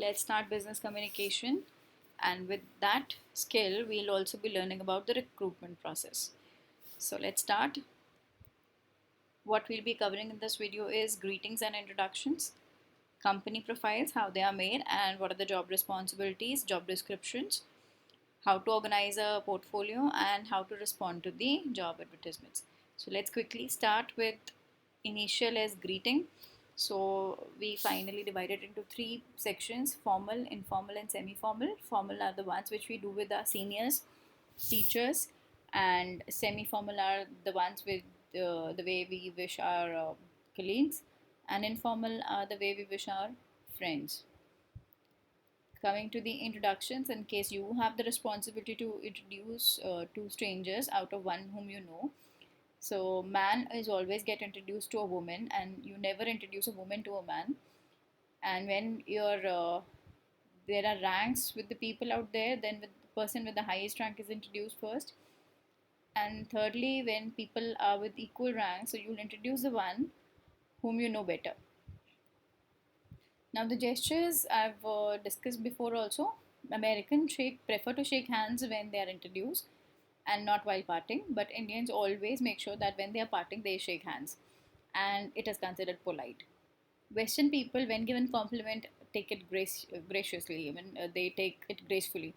Let's start business communication, and with that skill we'll also be learning about the recruitment process. So let's start. What we'll be covering in this video is greetings and introductions, company profiles, how they are made, and what are the job responsibilities, job descriptions, how to organize a portfolio, and how to respond to the job advertisements. So let's quickly start with initial as greeting. So we finally divided into three sections: formal, informal, and semi-formal. Formal are the ones which we do with our seniors, teachers, and semi-formal are the ones with the way we wish our colleagues, and informal are the way we wish our friends. Coming to the introductions, in case you have the responsibility to introduce two strangers out of one whom you know. So man is always get introduced to a woman, and you never introduce a woman to a man. And when you're there are ranks with the people out there, then with the person with the highest rank is introduced first. And thirdly, when people are with equal rank, so you'll introduce the one whom you know better. Now the gestures I've discussed before also. Americans prefer to shake hands when they are introduced and not while parting, but Indians always make sure that when they are parting they shake hands, and it is considered polite. Western people, when given compliment, take it graciously, even they take it gracefully.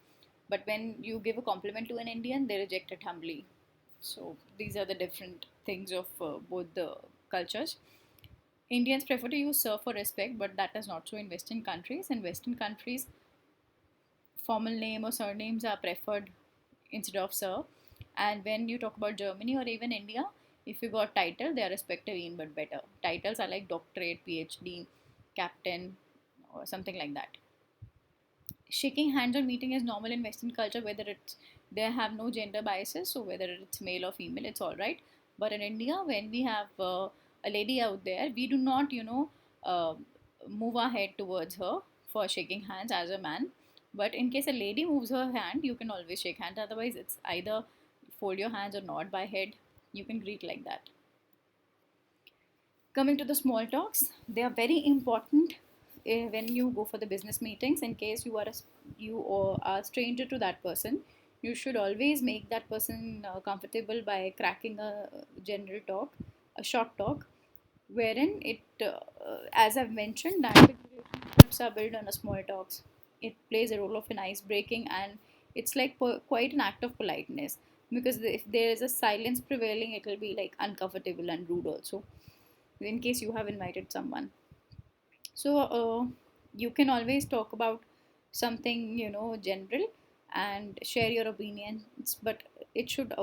But when you give a compliment to an Indian, they reject it humbly. So these are the different things of both the cultures. Indians prefer to use sir for respect, but that is not so in Western countries. In Western countries, formal name or surnames are preferred instead of sir. And when you talk about Germany or even India, if you got title, they are respected even but better. Titles are like doctorate, PhD, captain, or something like that. Shaking hands or meeting is normal in Western culture, whether it's they have no gender biases, so whether it's male or female, it's all right. But in India, when we have a lady out there, we do not, uh, move our head towards her for shaking hands as a man. But in case a lady moves her hand, you can always shake hands. Otherwise, it's either fold your hands or nod by head. You can greet like that. Coming to the small talks, they are very important when you go for the business meetings. In case you or are a stranger to that person, you should always make that person comfortable by cracking a general talk, a short talk, wherein as I've mentioned, that big relationships are built on a small talks. It plays a role of an ice breaking, and it's like quite an act of politeness, because if there is a silence prevailing, it will be like uncomfortable and rude also, in case you have invited someone. So you can always talk about something, general, and share your opinions, but you should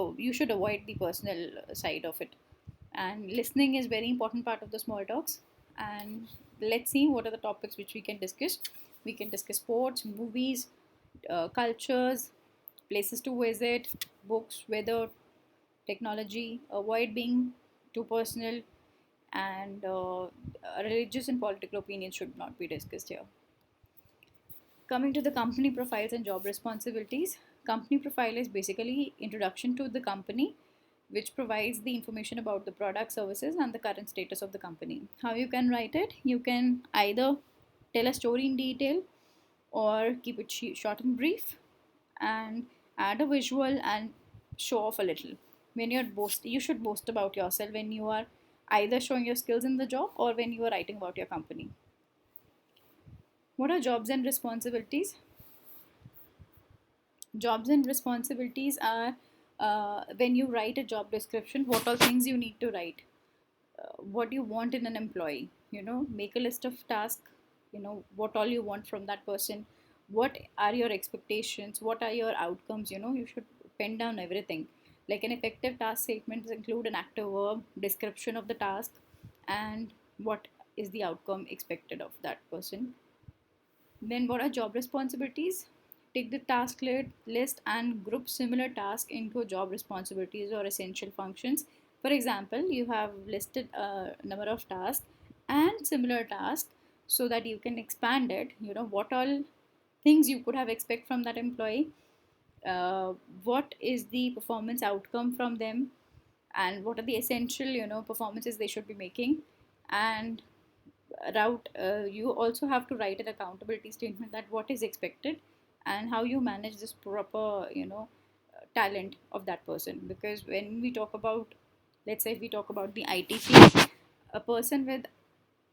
avoid the personal side of it. And listening is very important part of the small talks. And let's see what are the topics which we can discuss. We can discuss sports, movies, cultures, places to visit, books, weather, technology. Avoid being too personal, and religious and political opinions should not be discussed here. Coming to the company profiles and job responsibilities, company profile is basically introduction to the company, which provides the information about the product, services, and the current status of the company. How you can write it? You can either tell a story in detail, or keep it short and brief, and add a visual and show off a little. When you should boast about yourself when you are either showing your skills in the job or when you are writing about your company. What are jobs and responsibilities? Jobs and responsibilities are, when you write a job description, what all things you need to write, what you want in an employee. Make a list of tasks. What all you want from that person. What are your expectations? What are your outcomes? You should pen down everything. Like an effective task statements include an active verb, description of the task, and what is the outcome expected of that person. Then, what are job responsibilities? Take the list and group similar tasks into job responsibilities or essential functions. For example, you have listed a number of tasks and similar tasks, so that you can expand it. What all things you could have expect from that employee, uh, what is the performance outcome from them, and what are the essential performances they should be making, and route, you also have to write an accountability statement that what is expected and how you manage this proper, talent of that person. Because when we talk about, let's say if we talk about the IT field, a person with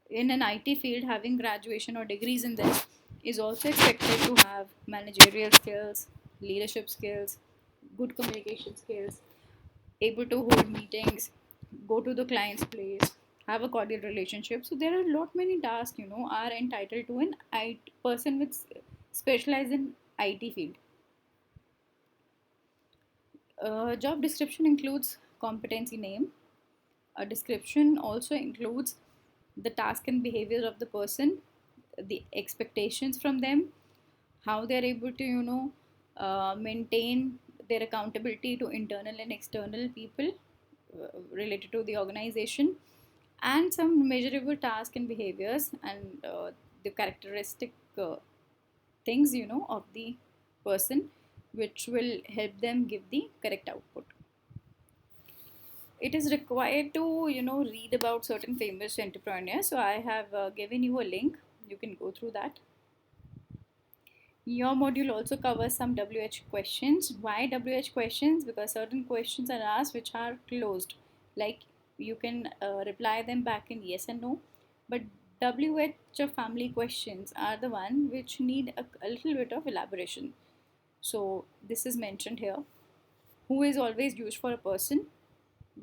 in an IT field having graduation or degrees in this is also expected to have managerial skills, leadership skills, good communication skills, able to hold meetings, go to the client's place, have a cordial relationship. So there are a lot many tasks, are entitled to an IT person with specialized in IT field. Job description includes competency name. A description also includes the task and behavior of the person, the expectations from them, how they're able to, maintain their accountability to internal and external people related to the organization, and some measurable tasks and behaviors, and the characteristic things, of the person, which will help them give the correct output. It is required to, read about certain famous entrepreneurs. So I have given you a link, you can go through that. Your module also covers some WH questions. Why WH questions? Because certain questions are asked which are closed. Like you can reply them back in yes and no. But WH of family questions are the one which need a little bit of elaboration. So this is mentioned here. Who is always used for a person?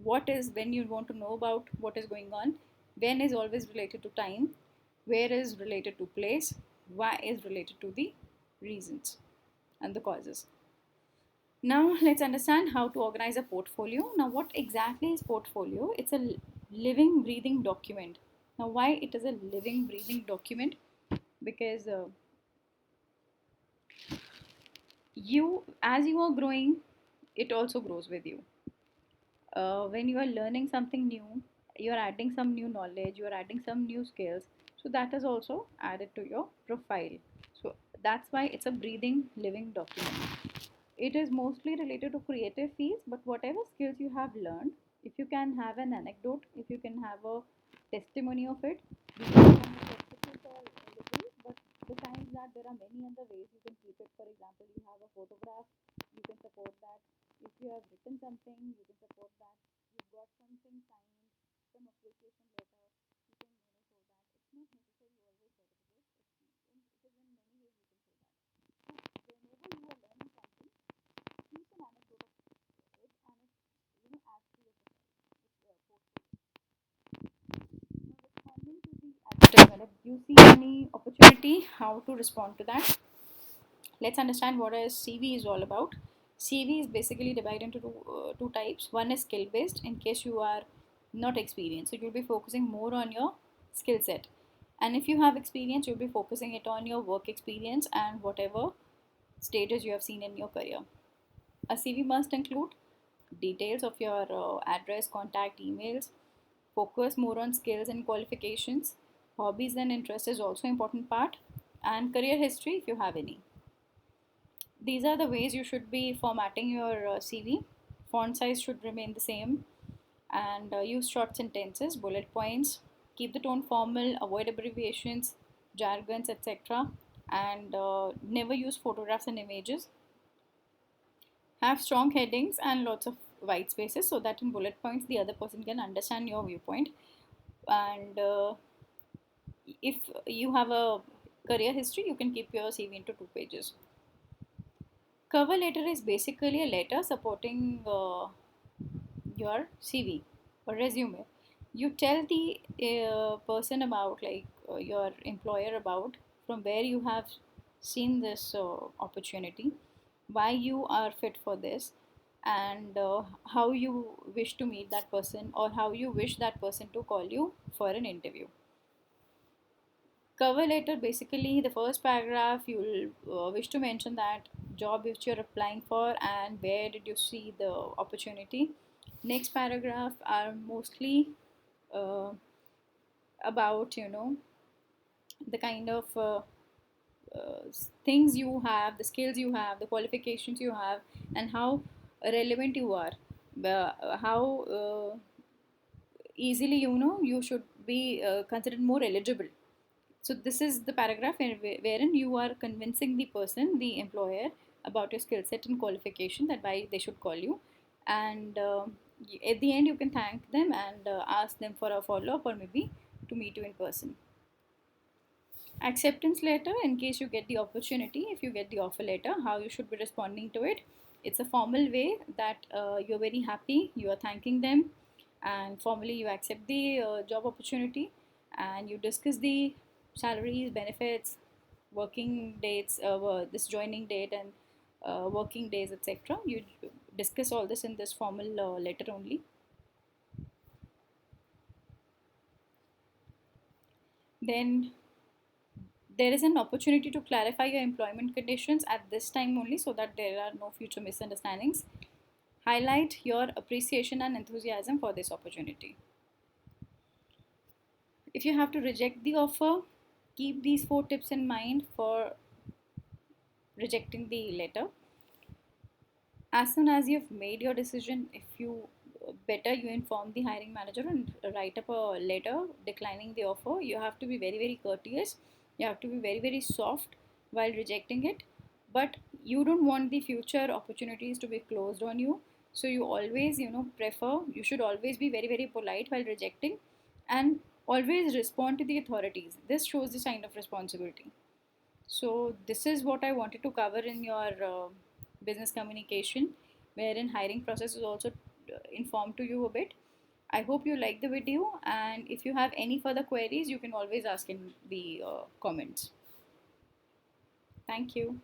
What is when you want to know about what is going on? When is always related to time? Where is related to place? Why is related to the reasons and the causes. Now let's understand how to organize a portfolio. Now what exactly is portfolio? It's a living breathing document. Now why it is a living breathing document? Because you, as you are growing, it also grows with you. When you are learning something new, you are adding some new knowledge, you are adding some new skills, so that is also added to your profile. So that's why it's a breathing living document. It is mostly related to creative fields, but whatever skills you have learned, if you can have an anecdote, if you can have a testimony of it, you can become a substitute or little. But besides that, there are many other ways you can keep it. For example, you have a photograph, you can support that. If you have written something, you can support that. You've got something signed, some appreciation letter, you can, show that. It's not necessary always certificate. It is in many ways you can show that. So whenever you are learning something, keep an anecdote of it, and it, adds to your portfolio. Now responding to the advertisement, if you see any opportunity, how to respond to that. Let's understand what a CV is all about. CV is basically divided into two types. One is skill based, in case you are not experienced, so you'll be focusing more on your skill set. And if you have experience, you'll be focusing it on your work experience and whatever stages you have seen in your career. A CV must include details of your address, contact, emails. Focus more on skills and qualifications. Hobbies and interests is also important part, and career history if you have any. These are the ways you should be formatting your CV. Font size should remain the same, and use short sentences, bullet points. Keep the tone formal, avoid abbreviations, jargons, etc. And never use photographs and images. Have strong headings and lots of white spaces so that in bullet points the other person can understand your viewpoint. And if you have a career history, you can keep your CV into 2 pages. Cover letter is basically a letter supporting your CV or resume. You tell the person about, like, your employer about from where you have seen this opportunity, why you are fit for this, and how you wish to meet that person, or how you wish that person to call you for an interview. Cover letter, basically the first paragraph you'll wish to mention that job which you're applying for and where did you see the opportunity. Next paragraph are mostly uh, about, the kind of things you have, the skills you have, the qualifications you have, and how relevant you are, how easily, you should be considered more eligible. So this is the paragraph wherein you are convincing the person, the employer, about your skill set and qualification, that why they should call you. And at the end, you can thank them and ask them for a follow up, or maybe to meet you in person. Acceptance letter, in case you get the opportunity, if you get the offer letter, how you should be responding to it. It's a formal way that you're very happy, you are thanking them, and formally you accept the job opportunity, and you discuss the salaries, benefits, working dates, this joining date, and working days, etc. You discuss all this in this formal letter only. Then there is an opportunity to clarify your employment conditions at this time only, so that there are no future misunderstandings. Highlight your appreciation and enthusiasm for this opportunity. If you have to reject the offer, keep these 4 tips in mind for rejecting the letter. As soon as you've made your decision, if you better you inform the hiring manager and write up a letter declining the offer. You have to be very, very courteous, you have to be very, very soft while rejecting it, but you don't want the future opportunities to be closed on you. So you always, prefer, you should always be very, very polite while rejecting, and always respond to the authorities. This shows the sign of responsibility. So this is what I wanted to cover in your business communication, wherein hiring process is also informed to you a bit. I hope you like the video, and if you have any further queries, you can always ask in the comments. Thank you.